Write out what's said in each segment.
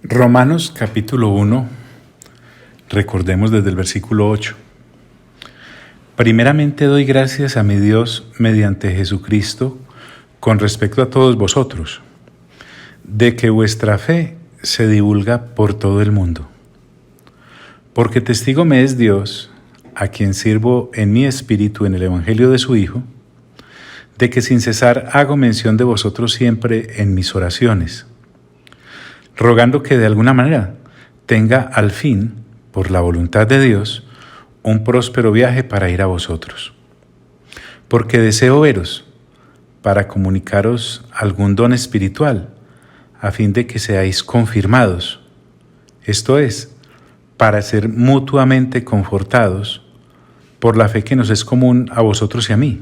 Romanos capítulo 1, recordemos desde el versículo 8. Primeramente doy gracias a mi Dios mediante Jesucristo con respecto a todos vosotros, de que vuestra fe se divulga por todo el mundo. Porque testigo me es Dios, a quien sirvo en mi espíritu en el Evangelio de su Hijo, de que sin cesar hago mención de vosotros siempre en mis oraciones, rogando que de alguna manera tenga al fin, por la voluntad de Dios, un próspero viaje para ir a vosotros. Porque deseo veros, para comunicaros algún don espiritual, a fin de que seáis confirmados, esto es, para ser mutuamente confortados por la fe que nos es común a vosotros y a mí.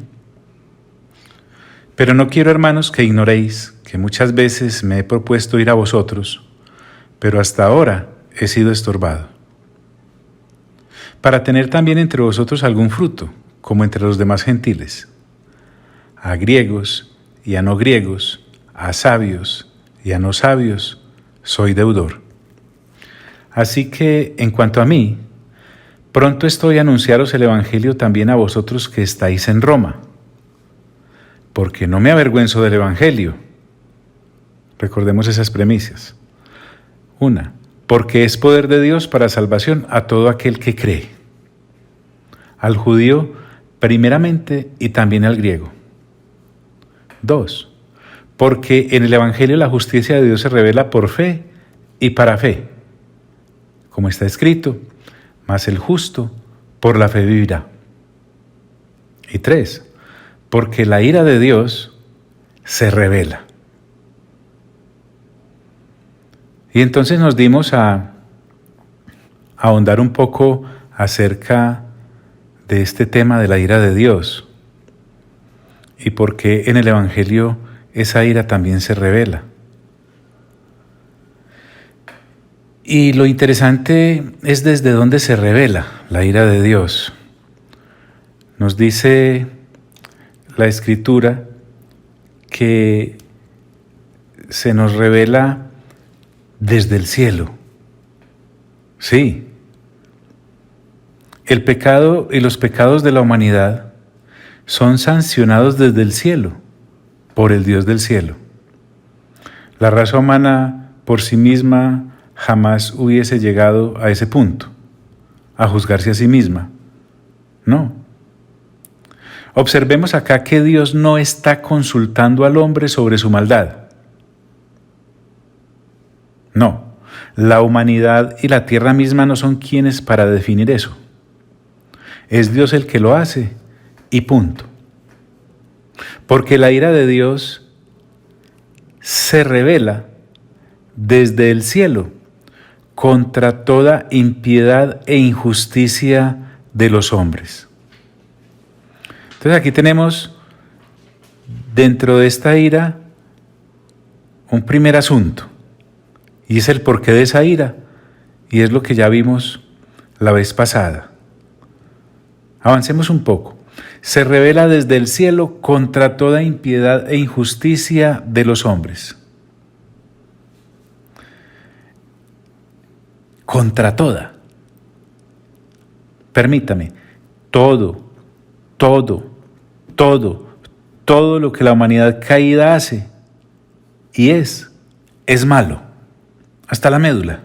Pero no quiero, hermanos, que ignoréis que muchas veces me he propuesto ir a vosotros, pero hasta ahora he sido estorbado, para tener también entre vosotros algún fruto, como entre los demás gentiles, a griegos y a no griegos, a sabios y a no sabios, soy deudor. Así que, en cuanto a mí, pronto estoy a anunciaros el Evangelio también a vosotros que estáis en Roma, porque no me avergüenzo del Evangelio. Recordemos esas premisas. 1. Porque es poder de Dios para salvación a todo aquel que cree, al judío primeramente y también al griego. 2. Porque en el Evangelio la justicia de Dios se revela por fe y para fe, como está escrito, mas el justo por la fe vivirá. Y 3. Porque la ira de Dios se revela. Y entonces nos dimos a ahondar un poco acerca de este tema de la ira de Dios y por qué en el Evangelio esa ira también se revela. Y lo interesante es desde dónde se revela la ira de Dios. Nos dice la Escritura que se nos revela desde el cielo. Sí. El pecado y los pecados de la humanidad son sancionados desde el cielo, por el Dios del cielo. La raza humana por sí misma jamás hubiese llegado a ese punto, a juzgarse a sí misma. No. Observemos acá que Dios no está consultando al hombre sobre su maldad. No, la humanidad y la tierra misma no son quienes para definir eso. Es Dios el que lo hace y punto. Porque la ira de Dios se revela desde el cielo contra toda impiedad e injusticia de los hombres. Entonces aquí tenemos dentro de esta ira un primer asunto. Y es el porqué de esa ira, y es lo que ya vimos la vez pasada. Avancemos un poco. Se revela desde el cielo contra toda impiedad e injusticia de los hombres. Contra toda. Permítame, todo lo que la humanidad caída hace y es malo. Hasta la médula.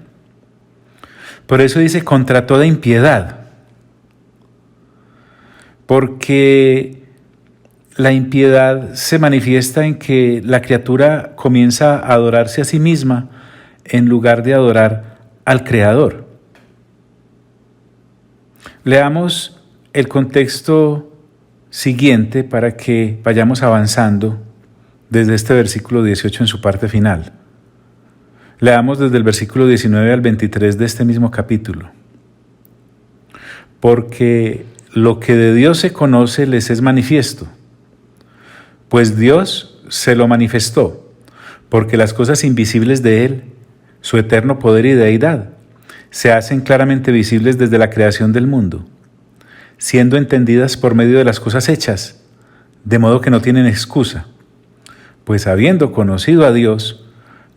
Por eso dice contra toda impiedad. Porque la impiedad se manifiesta en que la criatura comienza a adorarse a sí misma en lugar de adorar al Creador. Leamos el contexto siguiente para que vayamos avanzando desde este versículo 18 en su parte final. Leamos desde el versículo 19 al 23 de este mismo capítulo. Porque lo que de Dios se conoce les es manifiesto, pues Dios se lo manifestó, porque las cosas invisibles de Él, su eterno poder y deidad, se hacen claramente visibles desde la creación del mundo, siendo entendidas por medio de las cosas hechas, de modo que no tienen excusa, pues habiendo conocido a Dios,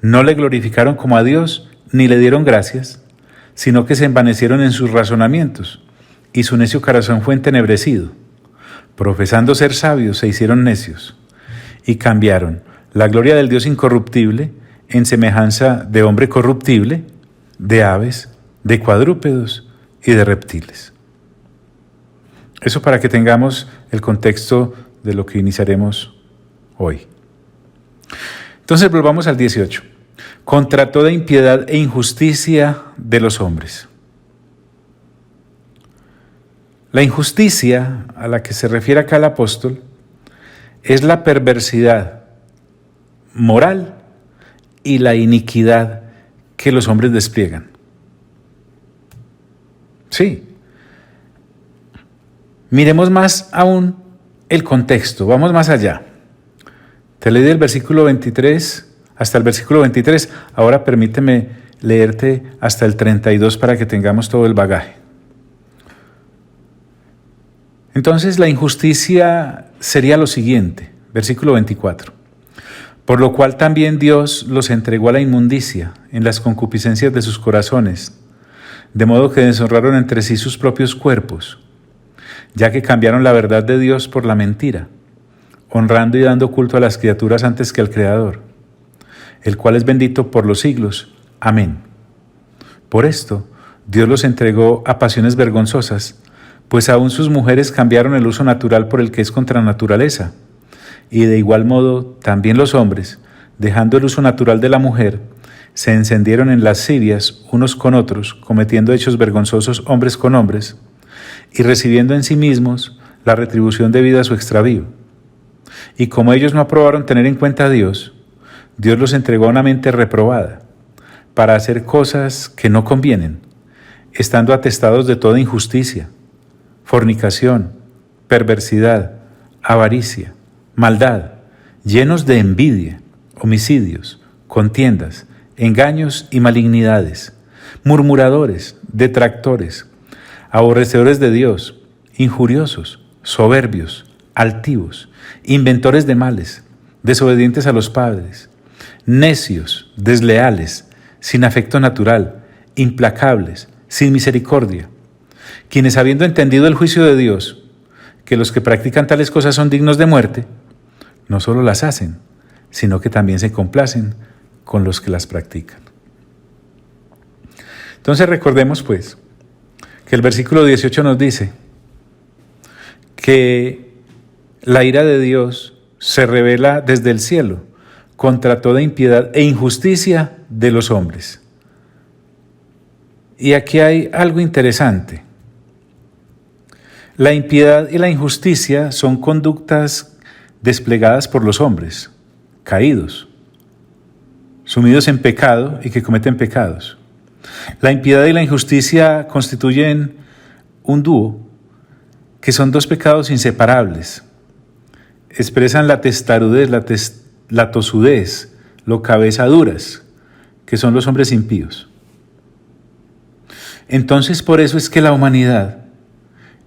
no le glorificaron como a Dios, ni le dieron gracias, sino que se envanecieron en sus razonamientos, y su necio corazón fue entenebrecido. Profesando ser sabios, se hicieron necios, y cambiaron la gloria del Dios incorruptible en semejanza de hombre corruptible, de aves, de cuadrúpedos y de reptiles. Eso para que tengamos el contexto de lo que iniciaremos hoy. Entonces volvamos al 18. Contra toda impiedad e injusticia de los hombres. La injusticia a la que se refiere acá el apóstol es la perversidad moral y la iniquidad que los hombres despliegan. Sí. Miremos más aún el contexto, vamos más allá. Te leí del versículo 23 hasta el versículo 23, ahora permíteme leerte hasta el 32 para que tengamos todo el bagaje. Entonces la injusticia sería lo siguiente, versículo 24. Por lo cual también Dios los entregó a la inmundicia en las concupiscencias de sus corazones, de modo que deshonraron entre sí sus propios cuerpos, ya que cambiaron la verdad de Dios por la mentira, honrando y dando culto a las criaturas antes que al Creador, el cual es bendito por los siglos. Amén. Por esto, Dios los entregó a pasiones vergonzosas, pues aún sus mujeres cambiaron el uso natural por el que es contra naturaleza, y de igual modo también los hombres, dejando el uso natural de la mujer, se encendieron en lascivias unos con otros, cometiendo hechos vergonzosos hombres con hombres, y recibiendo en sí mismos la retribución debida a su extravío. Y como ellos no aprobaron tener en cuenta a Dios, Dios los entregó a una mente reprobada, para hacer cosas que no convienen, estando atestados de toda injusticia, fornicación, perversidad, avaricia, maldad, llenos de envidia, homicidios, contiendas, engaños y malignidades, murmuradores, detractores, aborrecedores de Dios, injuriosos, soberbios, altivos, inventores de males, desobedientes a los padres, necios, desleales, sin afecto natural, implacables, sin misericordia, quienes habiendo entendido el juicio de Dios, que los que practican tales cosas son dignos de muerte, no solo las hacen, sino que también se complacen con los que las practican. Entonces recordemos pues que el versículo 18 nos dice que la ira de Dios se revela desde el cielo contra toda impiedad e injusticia de los hombres. Y aquí hay algo interesante. La impiedad y la injusticia son conductas desplegadas por los hombres, caídos, sumidos en pecado y que cometen pecados. La impiedad y la injusticia constituyen un dúo, que son dos pecados inseparables. Expresan la testarudez, la tosudez, lo cabezaduras, que son los hombres impíos. Entonces, por eso es que la humanidad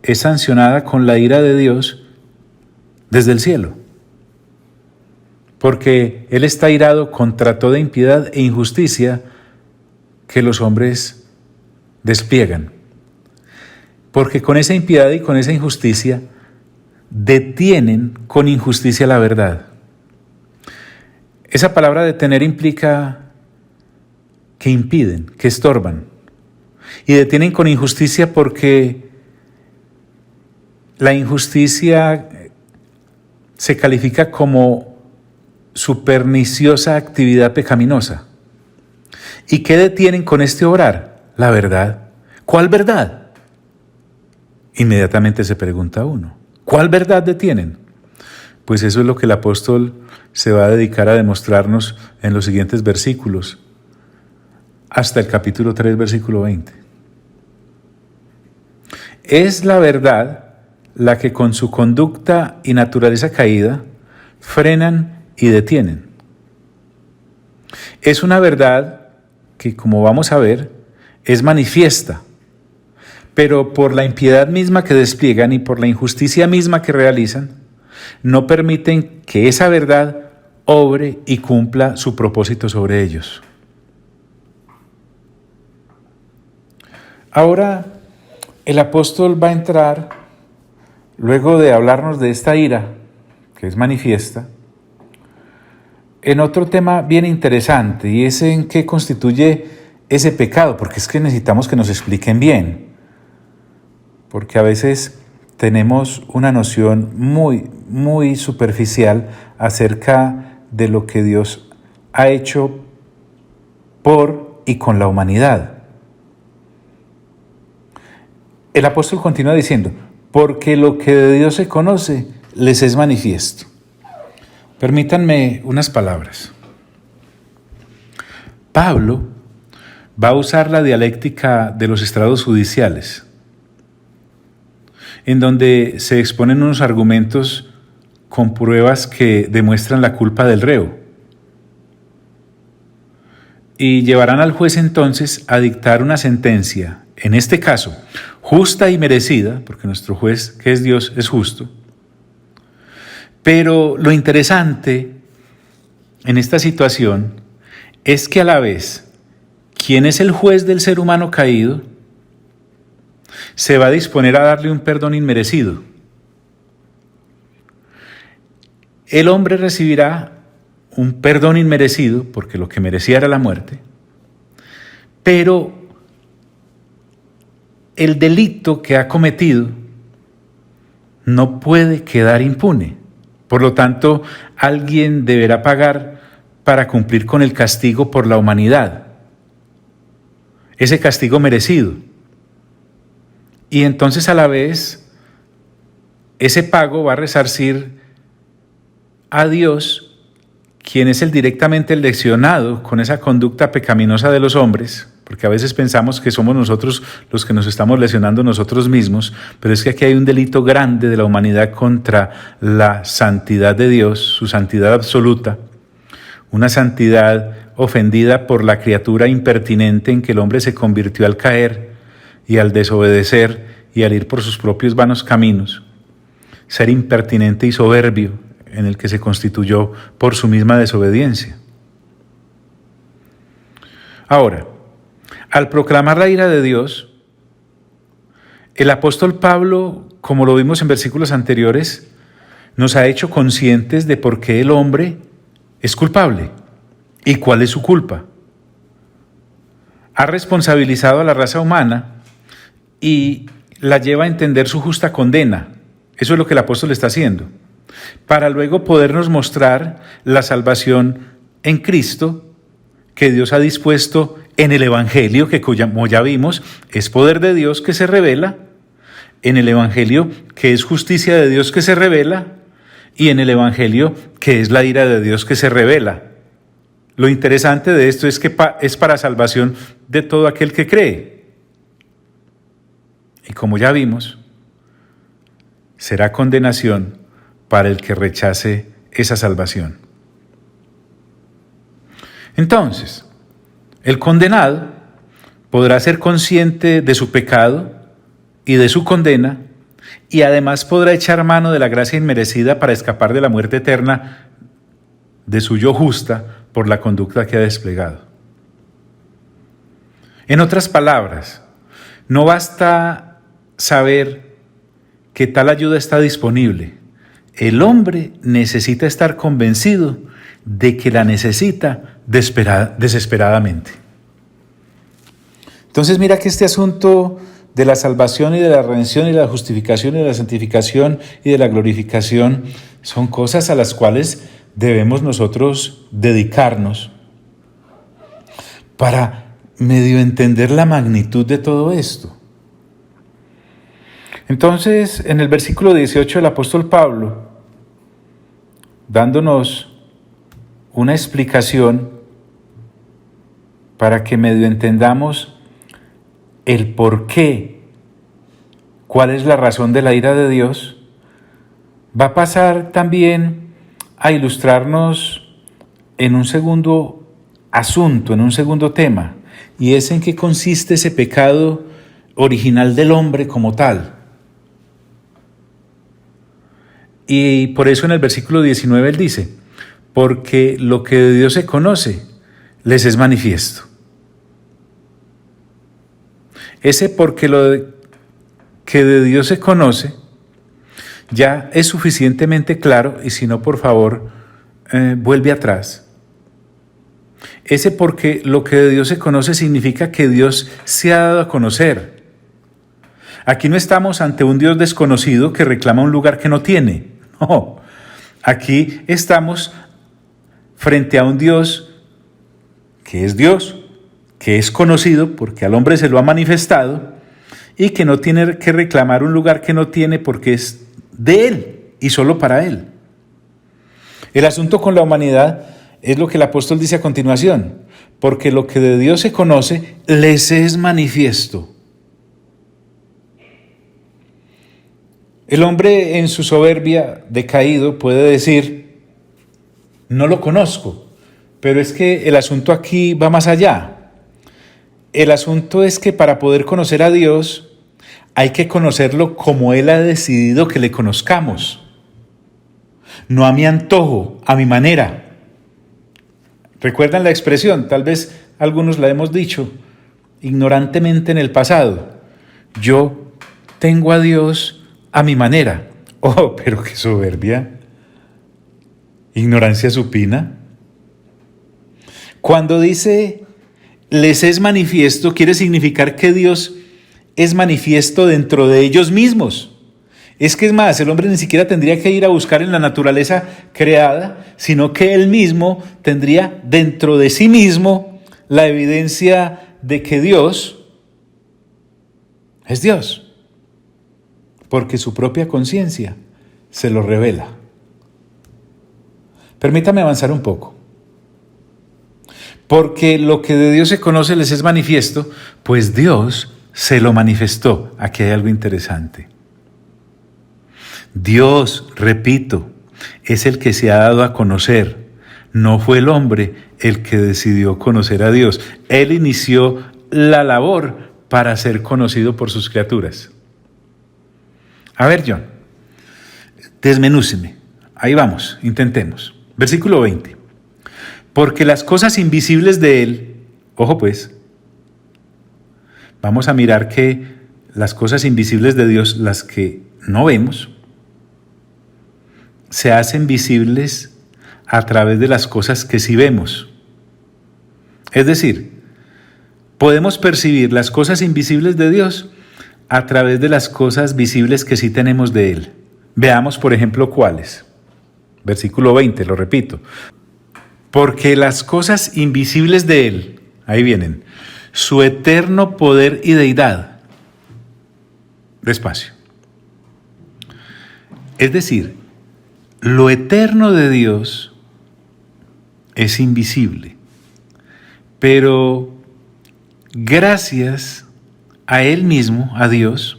es sancionada con la ira de Dios desde el cielo, porque Él está irado contra toda impiedad e injusticia que los hombres despliegan, porque con esa impiedad y con esa injusticia detienen con injusticia la verdad. Esa palabra detener implica que impiden, que estorban, y detienen con injusticia porque la injusticia se califica como su perniciosa actividad pecaminosa. ¿Y qué detienen con este obrar? La verdad. ¿Cuál verdad? Inmediatamente se pregunta uno. ¿Cuál verdad detienen? Pues eso es lo que el apóstol se va a dedicar a demostrarnos en los siguientes versículos, hasta el capítulo 3, versículo 20. Es la verdad la que con su conducta y naturaleza caída frenan y detienen. Es una verdad que, como vamos a ver, es manifiesta, pero por la impiedad misma que despliegan y por la injusticia misma que realizan, no permiten que esa verdad obre y cumpla su propósito sobre ellos. Ahora el apóstol va a entrar, luego de hablarnos de esta ira, que es manifiesta, en otro tema bien interesante, y es en qué constituye ese pecado, porque es que necesitamos que nos expliquen bien, porque a veces tenemos una noción muy superficial acerca de lo que Dios ha hecho por y con la humanidad. El apóstol continúa diciendo, porque lo que de Dios se conoce les es manifiesto. Permítanme unas palabras. Pablo va a usar la dialéctica de los estrados judiciales, en donde se exponen unos argumentos con pruebas que demuestran la culpa del reo. Y llevarán al juez entonces a dictar una sentencia, en este caso, justa y merecida, porque nuestro juez, que es Dios, es justo. Pero lo interesante en esta situación es que a la vez, quien es el juez del ser humano caído, se va a disponer a darle un perdón inmerecido. El hombre recibirá un perdón inmerecido, porque lo que merecía era la muerte, pero el delito que ha cometido no puede quedar impune. Por lo tanto, alguien deberá pagar para cumplir con el castigo por la humanidad, ese castigo merecido. Y entonces a la vez, ese pago va a resarcir a Dios, quien es directamente el leccionado con esa conducta pecaminosa de los hombres, porque a veces pensamos que somos nosotros los que nos estamos lesionando nosotros mismos, pero es que aquí hay un delito grande de la humanidad contra la santidad de Dios, su santidad absoluta, una santidad ofendida por la criatura impertinente en que el hombre se convirtió al caer y al desobedecer y al ir por sus propios vanos caminos, ser impertinente y soberbio en el que se constituyó por su misma desobediencia. Ahora, al proclamar la ira de Dios, el apóstol Pablo, como lo vimos en versículos anteriores, nos ha hecho conscientes de por qué el hombre es culpable y cuál es su culpa. Ha responsabilizado a la raza humana y la lleva a entender su justa condena. Eso es lo que el apóstol está haciendo, para luego podernos mostrar la salvación en Cristo que Dios ha dispuesto en el Evangelio, que como ya vimos, es poder de Dios que se revela, en el Evangelio que es justicia de Dios que se revela, y en el Evangelio que es la ira de Dios que se revela. Lo interesante de esto es que es para salvación de todo aquel que cree. Y como ya vimos, será condenación para el que rechace esa salvación. Entonces, el condenado podrá ser consciente de su pecado y de su condena, y además podrá echar mano de la gracia inmerecida para escapar de la muerte eterna de su yo justa por la conducta que ha desplegado. En otras palabras, no basta saber que tal ayuda está disponible. El hombre necesita estar convencido de que la necesita desesperadamente. Entonces mira que este asunto de la salvación y de la redención y de la justificación y de la santificación y de la glorificación son cosas a las cuales debemos nosotros dedicarnos para medio entender la magnitud de todo esto. Entonces, en el versículo 18 el apóstol Pablo, dándonos una explicación para que medio entendamos el por qué, cuál es la razón de la ira de Dios, va a pasar también a ilustrarnos en un segundo asunto, en un segundo tema, y es en qué consiste ese pecado original del hombre como tal. Y por eso en el versículo 19 él dice, porque lo que de Dios se conoce les es manifiesto. Ese porque que de Dios se conoce ya es suficientemente claro, y si no, por favor, vuelve atrás. Ese porque lo que de Dios se conoce significa que Dios se ha dado a conocer. Aquí no estamos ante un Dios desconocido que reclama un lugar que no tiene. No, aquí estamos frente a un Dios, que es conocido porque al hombre se lo ha manifestado y que no tiene que reclamar un lugar que no tiene porque es de Él y solo para Él. El asunto con la humanidad es lo que el apóstol dice a continuación, porque lo que de Dios se conoce les es manifiesto. El hombre en su soberbia decaído puede decir, no lo conozco, pero es que el asunto aquí va más allá. El asunto es que para poder conocer a Dios hay que conocerlo como Él ha decidido que le conozcamos. No a mi antojo, a mi manera. ¿Recuerdan la expresión? Tal vez algunos la hemos dicho ignorantemente en el pasado. Yo tengo a Dios a mi manera. Oh, pero qué soberbia. Ignorancia supina. Cuando dice les es manifiesto, quiere significar que Dios es manifiesto dentro de ellos mismos. Es más, el hombre ni siquiera tendría que ir a buscar en la naturaleza creada, sino que él mismo tendría dentro de sí mismo la evidencia de que Dios es Dios, porque su propia conciencia se lo revela. Permítame avanzar un poco. Porque lo que de Dios se conoce les es manifiesto, pues Dios se lo manifestó. Aquí hay algo interesante. Dios, repito, es el que se ha dado a conocer. No fue el hombre el que decidió conocer a Dios. Él inició la labor para ser conocido por sus criaturas. A ver, John, desmenúceme. Ahí vamos, intentemos. Versículo 20. Porque las cosas invisibles de Él, ojo pues, vamos a mirar que las cosas invisibles de Dios, las que no vemos, se hacen visibles a través de las cosas que sí vemos. Es decir, podemos percibir las cosas invisibles de Dios a través de las cosas visibles que sí tenemos de Él. Veamos, por ejemplo, cuáles. Versículo 20, lo repito. Porque las cosas invisibles de Él, ahí vienen, su eterno poder y deidad. Despacio. Es decir, lo eterno de Dios es invisible, pero gracias a Él mismo, a Dios,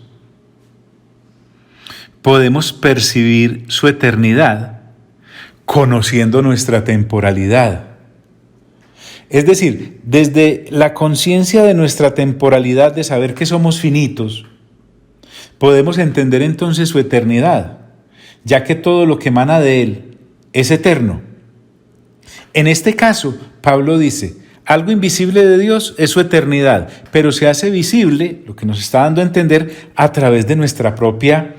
podemos percibir su eternidad conociendo nuestra temporalidad. Es decir, desde la conciencia de nuestra temporalidad, de saber que somos finitos, podemos entender entonces su eternidad, ya que todo lo que emana de Él es eterno. En este caso, Pablo dice, algo invisible de Dios es su eternidad, pero se hace visible, lo que nos está dando a entender, a través de nuestra propia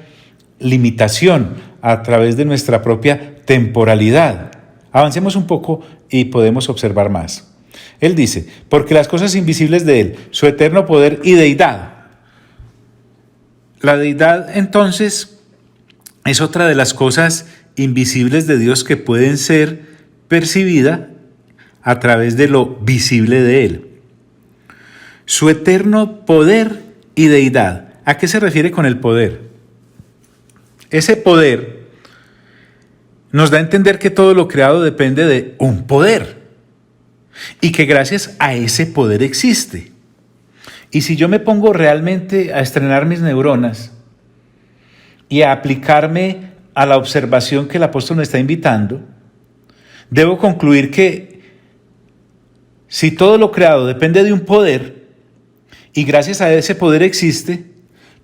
limitación, a través de nuestra propia temporalidad. Avancemos un poco y podemos observar más. Él dice, porque las cosas invisibles de Él, su eterno poder y deidad. La deidad, entonces, es otra de las cosas invisibles de Dios que pueden ser percibidas a través de lo visible de Él. Su eterno poder y deidad. ¿A qué se refiere con el poder? Ese poder nos da a entender que todo lo creado depende de un poder y que gracias a ese poder existe. Y si yo me pongo realmente a estrenar mis neuronas y a aplicarme a la observación que el apóstol me está invitando, debo concluir que si todo lo creado depende de un poder y gracias a ese poder existe,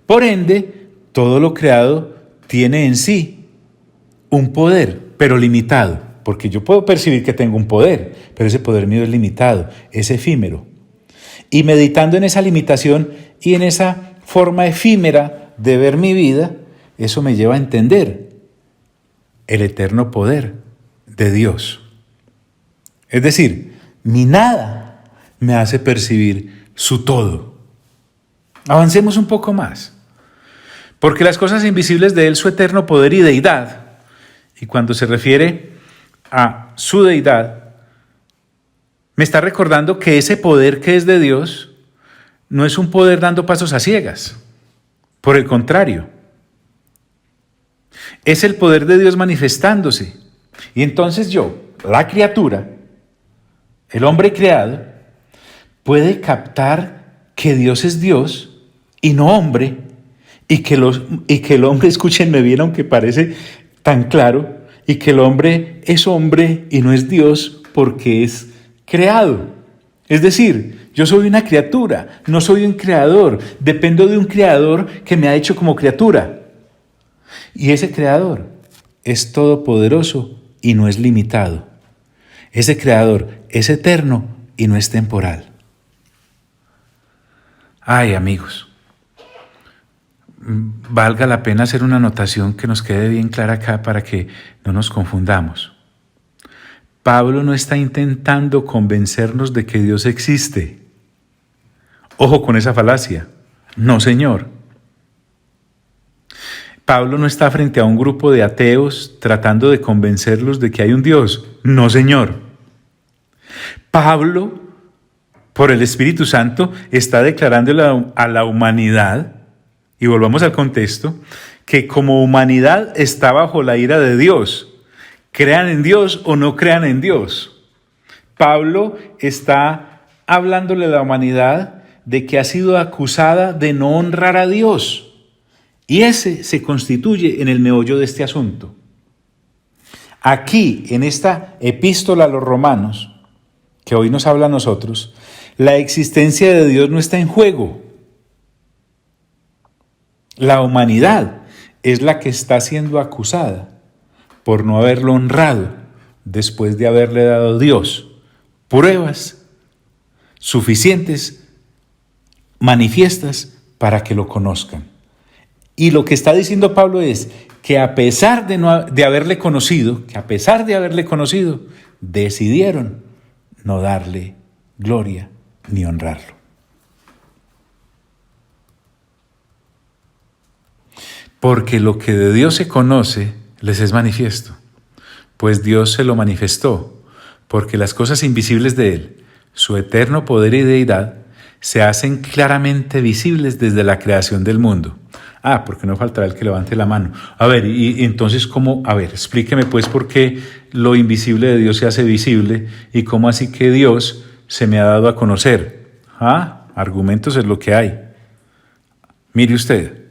por ende, todo lo creado tiene en sí un poder, pero limitado, porque yo puedo percibir que tengo un poder, pero ese poder mío es limitado, es efímero. Y meditando en esa limitación Y en esa forma efímera de ver mi vida, eso me lleva a entender el eterno poder de Dios. Es decir, mi nada me hace percibir su todo. Avancemos un poco más. Porque las cosas invisibles de Él, su eterno poder y deidad, y cuando se refiere a su deidad, me está recordando que ese poder que es de Dios no es un poder dando pasos a ciegas. Por el contrario, es el poder de Dios manifestándose. Y entonces yo, la criatura, el hombre creado, puede captar que Dios es Dios y no hombre, y que el hombre, escúchenme bien, aunque parece tan claro, y que el hombre es hombre y no es Dios porque es creado. Es decir, yo soy una criatura, no soy un creador, dependo de un creador que me ha hecho como criatura. Y ese creador es todopoderoso y no es limitado. Ese creador es eterno y no es temporal. Ay, amigos, valga la pena hacer una anotación que nos quede bien clara acá para que no nos confundamos. Pablo no está intentando convencernos de que Dios existe. Ojo con esa falacia. No, señor. Pablo no está frente a un grupo de ateos tratando de convencerlos de que hay un Dios. No, señor. Pablo, por el Espíritu Santo, está declarando a la humanidad, y volvamos al contexto, que como humanidad está bajo la ira de Dios. Crean en Dios o no crean en Dios. Pablo está hablándole a la humanidad de que ha sido acusada de no honrar a Dios. Y ese se constituye en el meollo de este asunto. Aquí, en esta epístola a los romanos, que hoy nos habla a nosotros, la existencia de Dios no está en juego. La humanidad es la que está siendo acusada por no haberlo honrado después de haberle dado a Dios pruebas suficientes, manifiestas, para que lo conozcan. Y lo que está diciendo Pablo es que a pesar de haberle conocido, decidieron no darle gloria ni honrarlo. Porque lo que de Dios se conoce les es manifiesto, pues Dios se lo manifestó, porque las cosas invisibles de Él, su eterno poder y deidad, se hacen claramente visibles desde la creación del mundo. Porque no faltará el que levante la mano. A ver, y entonces, ¿cómo? A ver, explíqueme pues por qué lo invisible de Dios se hace visible y cómo así que Dios se me ha dado a conocer. Argumentos es lo que hay. Mire usted,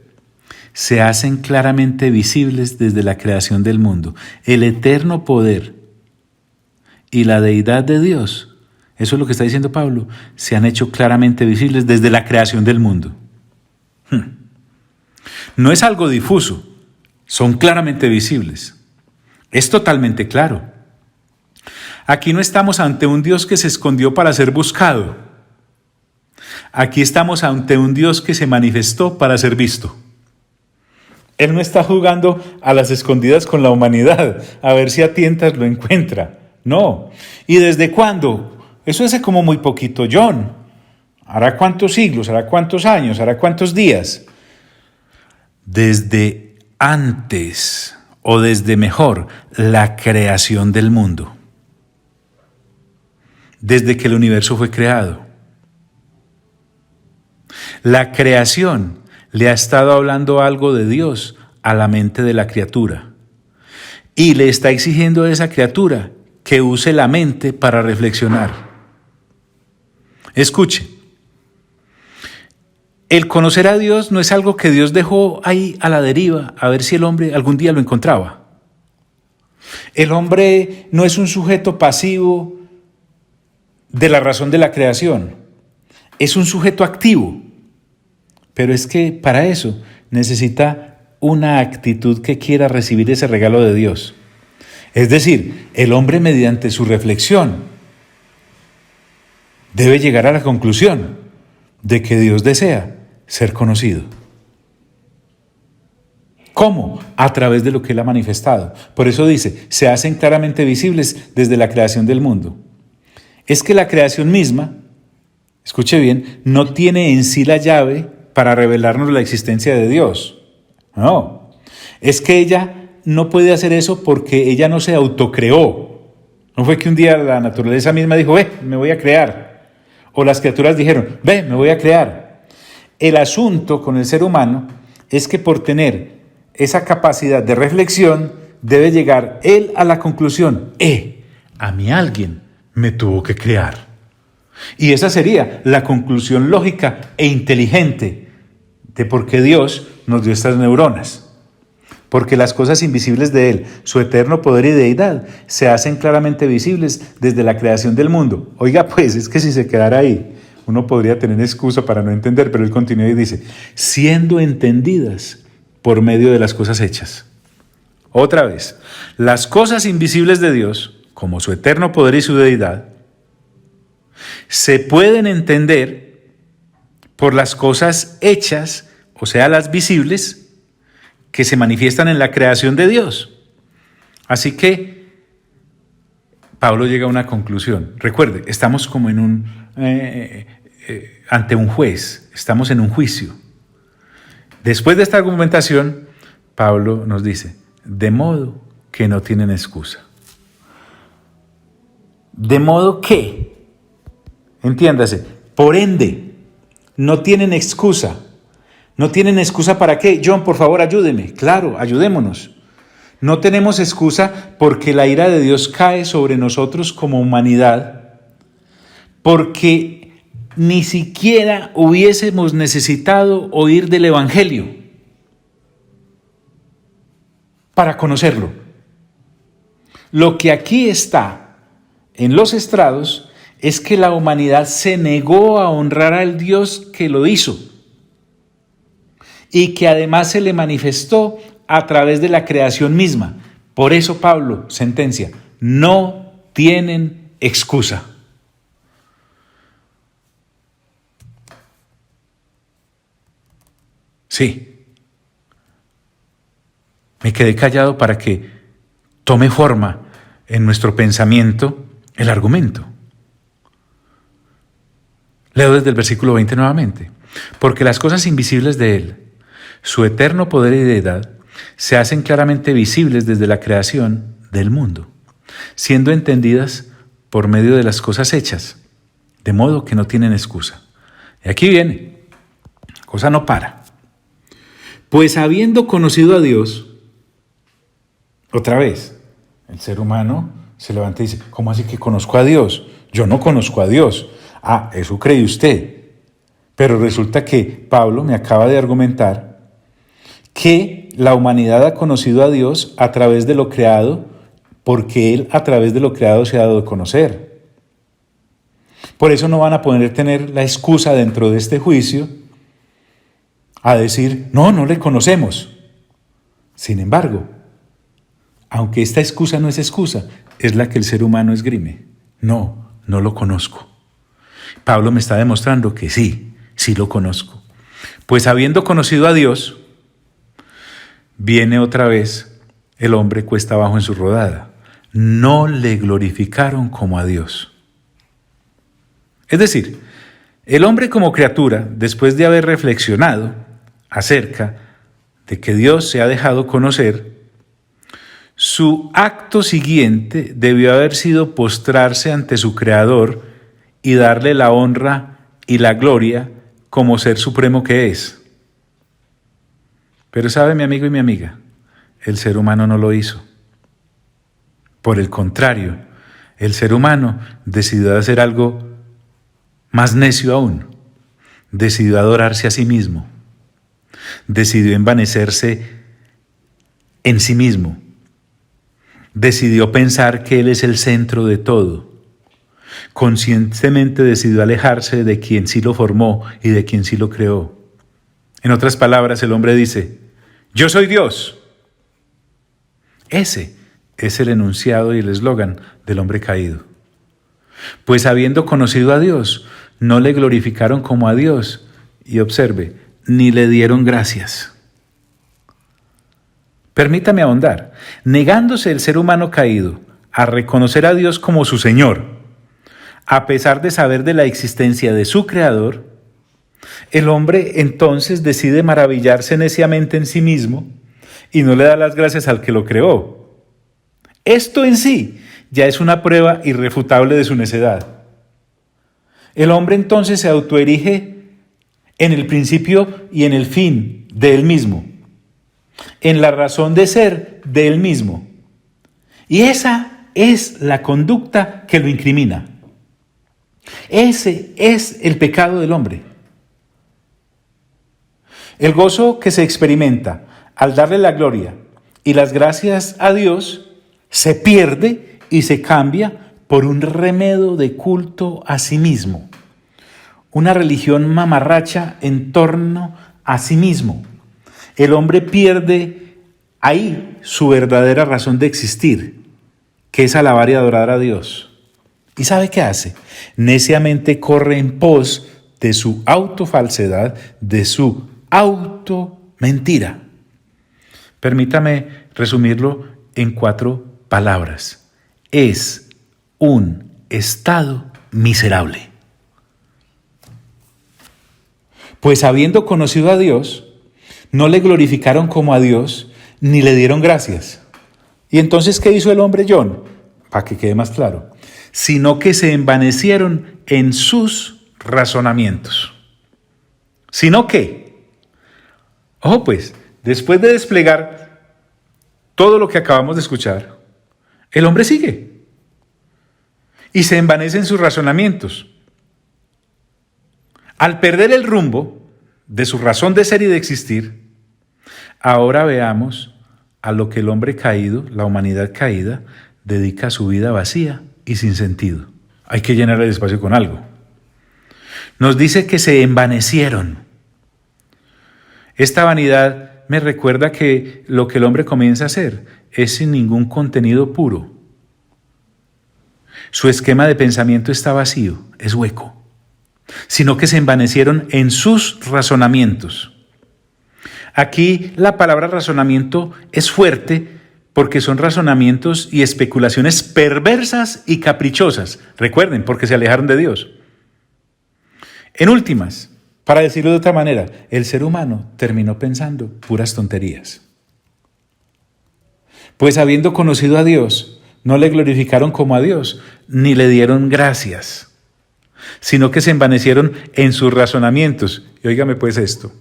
se hacen claramente visibles desde la creación del mundo. El eterno poder y la deidad de Dios, eso es lo que está diciendo Pablo, se han hecho claramente visibles desde la creación del mundo. No es algo difuso, son claramente visibles. Es totalmente claro. Aquí no estamos ante un Dios que se escondió para ser buscado. Aquí estamos ante un Dios que se manifestó para ser visto. Él no está jugando a las escondidas con la humanidad, a ver si a tientas lo encuentra. No. ¿Y desde cuándo? Eso hace como muy poquito, John. ¿Hará cuántos siglos? ¿Hará cuántos años? ¿Hará cuántos días? Desde antes, o desde mejor, la creación del mundo. Desde que el universo fue creado. La creación le ha estado hablando algo de Dios a la mente de la criatura. Y le está exigiendo a esa criatura que use la mente para reflexionar. Escuche. El conocer a Dios no es algo que Dios dejó ahí a la deriva, a ver si el hombre algún día lo encontraba. El hombre no es un sujeto pasivo de la razón de la creación, es un sujeto activo. Pero es que para eso necesita una actitud que quiera recibir ese regalo de Dios. Es decir, el hombre mediante su reflexión debe llegar a la conclusión de que Dios desea ser conocido. ¿Cómo? A través de lo que Él ha manifestado. Por eso dice, se hacen claramente visibles desde la creación del mundo. Es que la creación misma, escuche bien, no tiene en sí la llave para revelarnos la existencia de Dios. No, es que ella no puede hacer eso porque ella no se autocreó. No fue que un día la naturaleza misma dijo, me voy a crear. O las criaturas dijeron, me voy a crear. El asunto con el ser humano es que por tener esa capacidad de reflexión debe llegar él a la conclusión, a mí alguien me tuvo que crear. Y esa sería la conclusión lógica e inteligente de por qué Dios nos dio estas neuronas. Porque las cosas invisibles de Él, su eterno poder y deidad, se hacen claramente visibles desde la creación del mundo. Oiga, pues, es que si se quedara ahí, uno podría tener excusa para no entender, pero Él continúa y dice, siendo entendidas por medio de las cosas hechas. Otra vez, las cosas invisibles de Dios, como su eterno poder y su deidad, se pueden entender por las cosas hechas, o sea, las visibles, que se manifiestan en la creación de Dios. Así que Pablo llega a una conclusión. Recuerde, estamos como en ante un juez, estamos en un juicio. Después de esta argumentación, Pablo nos dice, de modo que no tienen excusa. De modo que, entiéndase, por ende, no tienen excusa. ¿No tienen excusa para qué? John, por favor, ayúdeme. Claro, ayudémonos. No tenemos excusa porque la ira de Dios cae sobre nosotros como humanidad, porque ni siquiera hubiésemos necesitado oír del Evangelio para conocerlo. Lo que aquí está en los estrados es que la humanidad se negó a honrar al Dios que lo hizo y que además se le manifestó a través de la creación misma. Por eso Pablo sentencia, no tienen excusa. Sí, me quedé callado para que tome forma en nuestro pensamiento el argumento. Leo desde el versículo 20 nuevamente. Porque las cosas invisibles de Él, su eterno poder y deidad, se hacen claramente visibles desde la creación del mundo, siendo entendidas por medio de las cosas hechas, de modo que no tienen excusa. Y aquí viene, cosa no para. Pues habiendo conocido a Dios, otra vez, el ser humano se levanta y dice, ¿cómo así que conozco a Dios? Yo no conozco a Dios. Eso cree usted. Pero resulta que Pablo me acaba de argumentar que la humanidad ha conocido a Dios a través de lo creado, porque Él a través de lo creado se ha dado a conocer. Por eso no van a poder tener la excusa dentro de este juicio a decir, no le conocemos. Sin embargo, aunque esta excusa no es excusa, es la que el ser humano esgrime. No lo conozco. Pablo me está demostrando que sí lo conozco. Pues habiendo conocido a Dios, viene otra vez el hombre cuesta abajo en su rodada. No le glorificaron como a Dios. Es decir, el hombre como criatura, después de haber reflexionado acerca de que Dios se ha dejado conocer, su acto siguiente debió haber sido postrarse ante su Creador y darle la honra y la gloria como ser supremo que es. Pero sabe, mi amigo y mi amiga, el ser humano no lo hizo. Por el contrario, el ser humano decidió hacer algo más necio aún. Decidió adorarse a sí mismo. Decidió envanecerse en sí mismo. Decidió pensar que Él es el centro de todo. Conscientemente decidió alejarse de quien sí lo formó y de quien sí lo creó. En otras palabras, el hombre dice, yo soy Dios. Ese es el enunciado y el eslogan del hombre caído. Pues habiendo conocido a Dios, no le glorificaron como a Dios. Y observe, ni le dieron gracias. Permítame ahondar. Negándose el ser humano caído a reconocer a Dios como su Señor, a pesar de saber de la existencia de su Creador, el hombre entonces decide maravillarse neciamente en sí mismo y no le da las gracias al que lo creó. Esto en sí ya es una prueba irrefutable de su necedad. El hombre entonces se autoerige en el principio y en el fin de él mismo, en la razón de ser de él mismo. Y esa es la conducta que lo incrimina. Ese es el pecado del hombre. El gozo que se experimenta al darle la gloria y las gracias a Dios se pierde y se cambia por un remedo de culto a sí mismo, una religión mamarracha en torno a sí mismo. El hombre pierde ahí su verdadera razón de existir, que es alabar y adorar a Dios. ¿Y sabe qué hace? Neciamente corre en pos de su autofalsedad, de su automentira. Permítame resumirlo en 4 palabras. Es un estado miserable. Pues habiendo conocido a Dios, no le glorificaron como a Dios, ni le dieron gracias. ¿Y entonces qué hizo el hombre, John? Para que quede más claro. Sino que se envanecieron en sus razonamientos. ¿Sino qué? Ojo pues, después de desplegar todo lo que acabamos de escuchar, el hombre sigue y se envanece en sus razonamientos. Al perder el rumbo de su razón de ser y de existir, ahora veamos a lo que el hombre caído, la humanidad caída, dedica su vida vacía y sin sentido. Hay que llenar el espacio con algo. Nos dice que se envanecieron. Esta vanidad me recuerda que lo que el hombre comienza a hacer es sin ningún contenido puro. Su esquema de pensamiento está vacío, es hueco, sino que se envanecieron en sus razonamientos. Aquí la palabra razonamiento es fuerte porque son razonamientos y especulaciones perversas y caprichosas. Recuerden, porque se alejaron de Dios. En últimas, para decirlo de otra manera, el ser humano terminó pensando puras tonterías. Pues habiendo conocido a Dios, no le glorificaron como a Dios, ni le dieron gracias, sino que se envanecieron en sus razonamientos. Y óigame pues esto.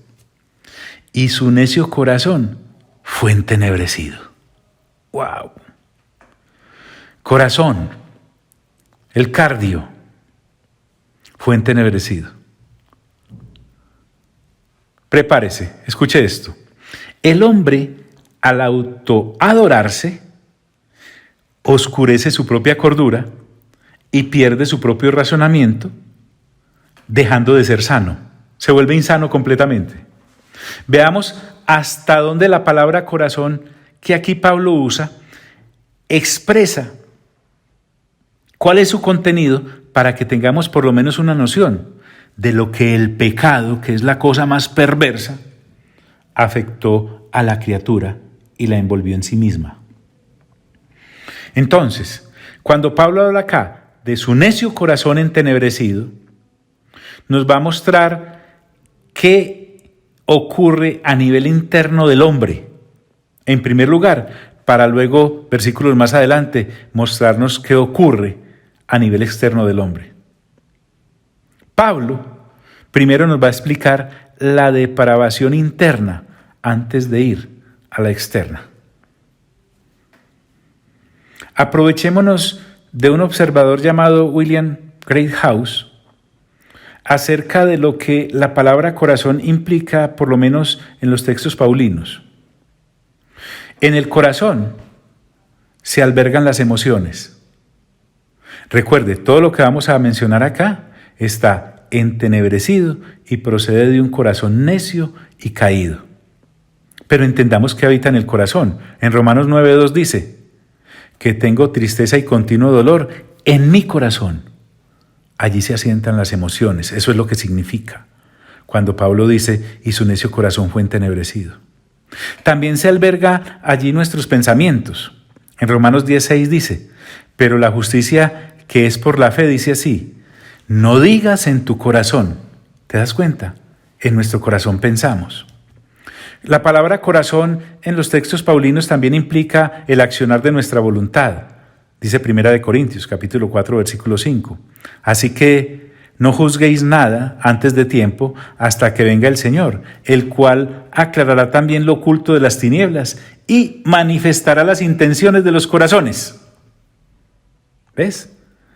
Y su necio corazón fue entenebrecido. ¡Wow! Corazón, el cardio, fue entenebrecido. Prepárese, escuche esto. El hombre, al autoadorarse, oscurece su propia cordura y pierde su propio razonamiento, dejando de ser sano. Se vuelve insano completamente. Veamos hasta dónde la palabra corazón, que aquí Pablo usa, expresa cuál es su contenido para que tengamos por lo menos una noción de lo que el pecado, que es la cosa más perversa, afectó a la criatura y la envolvió en sí misma. Entonces, cuando Pablo habla acá de su necio corazón entenebrecido, nos va a mostrar qué ocurre a nivel interno del hombre. En primer lugar, para luego, versículos más adelante, mostrarnos qué ocurre a nivel externo del hombre. Pablo primero nos va a explicar la depravación interna antes de ir a la externa. Aprovechémonos de un observador llamado William Greathouse acerca de lo que la palabra corazón implica, por lo menos en los textos paulinos. En el corazón se albergan las emociones. Recuerde, todo lo que vamos a mencionar acá está entenebrecido y procede de un corazón necio y caído. Pero entendamos que habita en el corazón. En Romanos 9:2 dice que tengo tristeza y continuo dolor en mi corazón. Allí se asientan las emociones. Eso es lo que significa. cuando Pablo dice, y su necio corazón fue entenebrecido. También se alberga allí nuestros pensamientos. En Romanos 10:6 dice, pero la justicia que es por la fe dice así, no digas en tu corazón. ¿Te das cuenta? En nuestro corazón pensamos. La palabra corazón en los textos paulinos también implica el accionar de nuestra voluntad. Dice 1 Corintios, capítulo 4, versículo 5. Así que no juzguéis nada antes de tiempo hasta que venga el Señor, el cual aclarará también lo oculto de las tinieblas y manifestará las intenciones de los corazones. ¿Ves?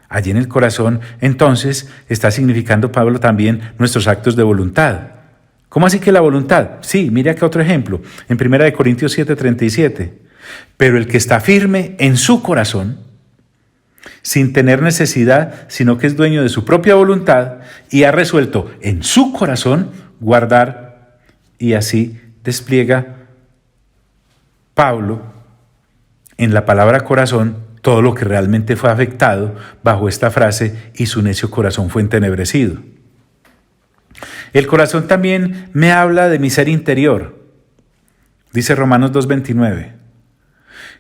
Allí en el corazón, entonces, está significando Pablo también nuestros actos de voluntad. ¿Cómo así que la voluntad? Sí, mire acá otro ejemplo, en 1 Corintios 7:37. Pero el que está firme en su corazón, sin tener necesidad, sino que es dueño de su propia voluntad y ha resuelto en su corazón guardar, y así despliega Pablo en la palabra corazón todo lo que realmente fue afectado bajo esta frase, y su necio corazón fue entenebrecido. El corazón también me habla de mi ser interior. Dice Romanos 2:29.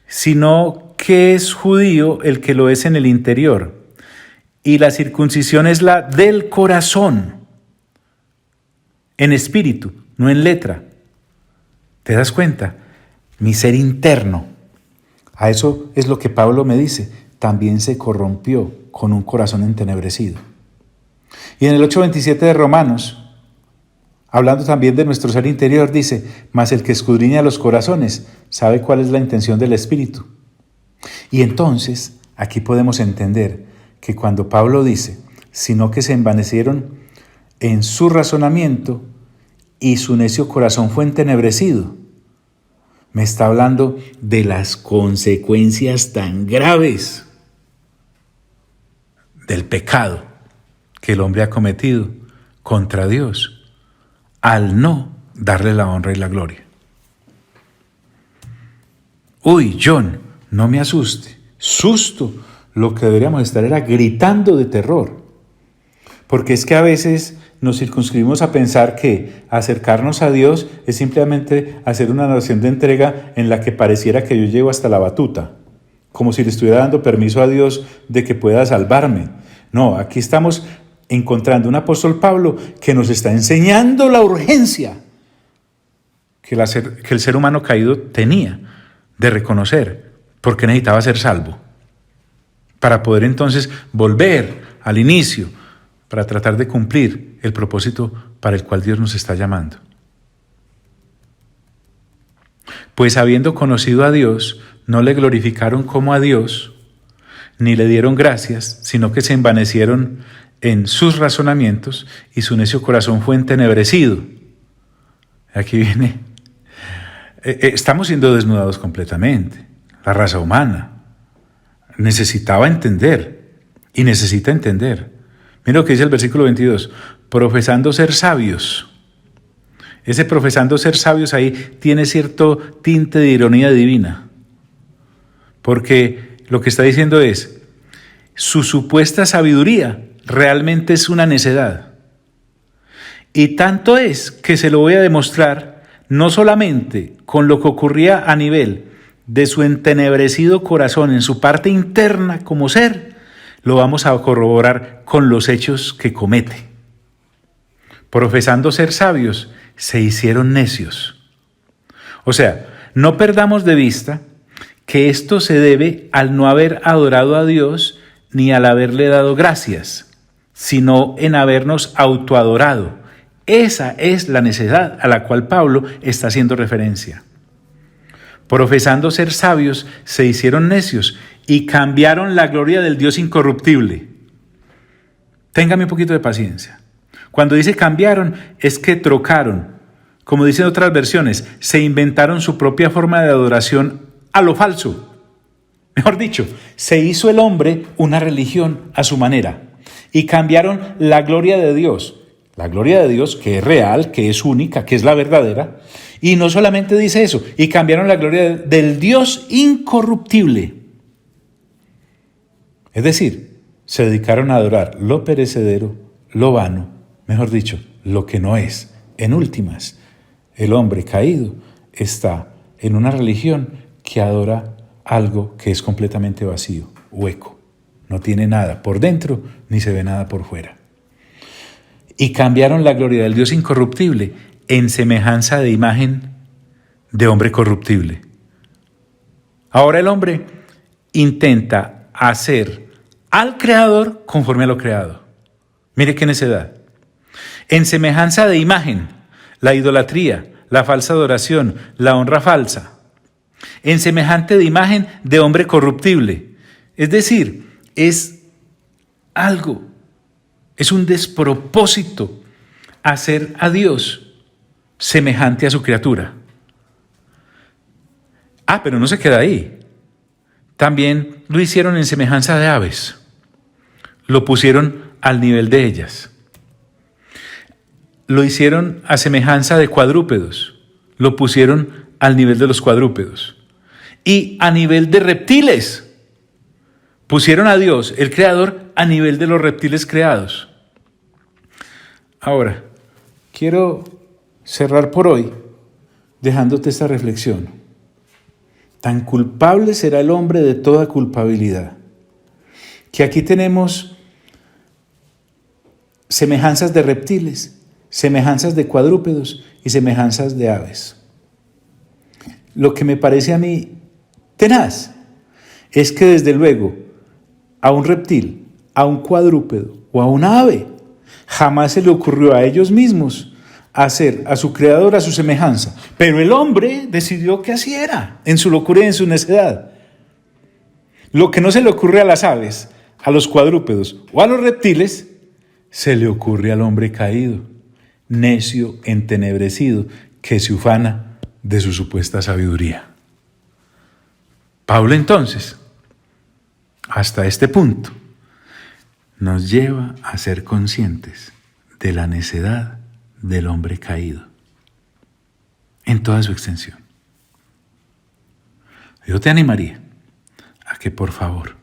Sino que es judío el que lo es en el interior, y la circuncisión es la del corazón, en espíritu, no en letra. ¿Te das cuenta? Mi ser interno. A eso es lo que Pablo me dice. También se corrompió con un corazón entenebrecido. Y en el 8:27 de Romanos, hablando también de nuestro ser interior, dice, mas el que escudriña los corazones sabe cuál es la intención del Espíritu. Y entonces, aquí podemos entender que cuando Pablo dice, sino que se envanecieron en su razonamiento y su necio corazón fue entenebrecido, me está hablando de las consecuencias tan graves del pecado que el hombre ha cometido contra Dios al no darle la honra y la gloria. Uy, John, no me asuste. Susto. Lo que deberíamos estar era gritando de terror. Porque es que a veces nos circunscribimos a pensar que acercarnos a Dios es simplemente hacer una oración de entrega en la que pareciera que yo llego hasta la batuta, como si le estuviera dando permiso a Dios de que pueda salvarme. No, aquí estamos encontrando un apóstol Pablo que nos está enseñando la urgencia que el ser humano caído tenía de reconocer por qué necesitaba ser salvo, para poder entonces volver al inicio, para tratar de cumplir el propósito para el cual Dios nos está llamando. Pues habiendo conocido a Dios, no le glorificaron como a Dios, ni le dieron gracias, sino que se envanecieron en sus razonamientos y su necio corazón fue entenebrecido. Aquí viene. Estamos siendo desnudados completamente. La raza humana necesitaba entender y necesita entender. Mira lo que dice el versículo 22. Profesando ser sabios. Ese profesando ser sabios ahí tiene cierto tinte de ironía divina. Porque lo que está diciendo es, su supuesta sabiduría realmente es una necedad. Y tanto es que se lo voy a demostrar no solamente con lo que ocurría a nivel de su entenebrecido corazón en su parte interna como ser, lo vamos a corroborar con los hechos que comete. Profesando ser sabios, se hicieron necios. O sea, no perdamos de vista que esto se debe al no haber adorado a Dios ni al haberle dado gracias, sino en habernos autoadorado. Esa es la necedad a la cual Pablo está haciendo referencia. Profesando ser sabios, se hicieron necios y cambiaron la gloria del Dios incorruptible. Téngame un poquito de paciencia. Cuando dice cambiaron, es que trocaron. Como dicen otras versiones, se inventaron su propia forma de adoración a lo falso. Mejor dicho, se hizo el hombre una religión a su manera y cambiaron la gloria de Dios. La gloria de Dios, que es real, que es única, que es la verdadera. Y no solamente dice eso, y cambiaron la gloria del Dios incorruptible. Es decir, se dedicaron a adorar lo perecedero, lo vano, mejor dicho, lo que no es. En últimas, el hombre caído está en una religión que adora algo que es completamente vacío, hueco. No tiene nada por dentro ni se ve nada por fuera. Y cambiaron la gloria del Dios incorruptible en semejanza de imagen de hombre corruptible. Ahora el hombre intenta hacer al Creador conforme a lo creado. Mire qué necedad. En semejanza de imagen, la idolatría, la falsa adoración, la honra falsa. En semejante de imagen de hombre corruptible. Es decir, es algo, es un despropósito hacer a Dios semejante a su criatura. Pero no se queda ahí. También lo hicieron en semejanza de aves. Lo pusieron al nivel de ellas. Lo hicieron a semejanza de cuadrúpedos. Lo pusieron al nivel de los cuadrúpedos. Y a nivel de reptiles. Pusieron a Dios, el Creador, a nivel de los reptiles creados. Ahora, quiero cerrar por hoy dejándote esta reflexión. Tan culpable será el hombre de toda culpabilidad, que aquí tenemos semejanzas de reptiles, semejanzas de cuadrúpedos y semejanzas de aves. Lo que me parece a mí tenaz es que desde luego a un reptil, a un cuadrúpedo o a una ave jamás se le ocurrió a ellos mismos hacer a su creador a su semejanza. Pero el hombre decidió que así era, en su locura y en su necedad. Lo que no se le ocurre a las aves, a los cuadrúpedos o a los reptiles, se le ocurre al hombre caído, necio, entenebrecido, que se ufana de su supuesta sabiduría. Pablo entonces, hasta este punto, nos lleva a ser conscientes de la necedad del hombre caído en toda su extensión. Yo te animaría a que por favor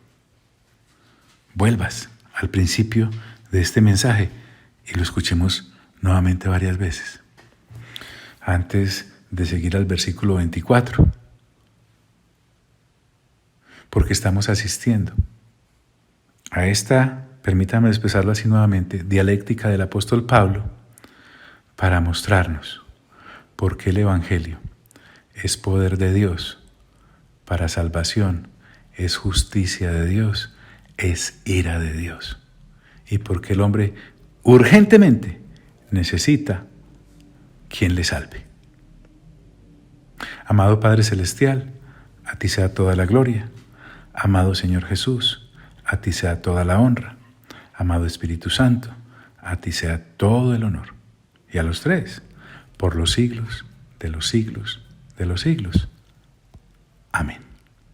vuelvas al principio de este mensaje y lo escuchemos nuevamente varias veces antes de seguir al versículo 24, porque estamos asistiendo a esta, permítame expresarlo así nuevamente, dialéctica del apóstol Pablo para mostrarnos por qué el Evangelio es poder de Dios para salvación, es justicia de Dios, es ira de Dios, y por qué el hombre urgentemente necesita quien le salve. Amado Padre Celestial, a ti sea toda la gloria. Amado Señor Jesús, a ti sea toda la honra. Amado Espíritu Santo, a ti sea todo el honor. Y a los tres, por los siglos de los siglos de los siglos. Amén.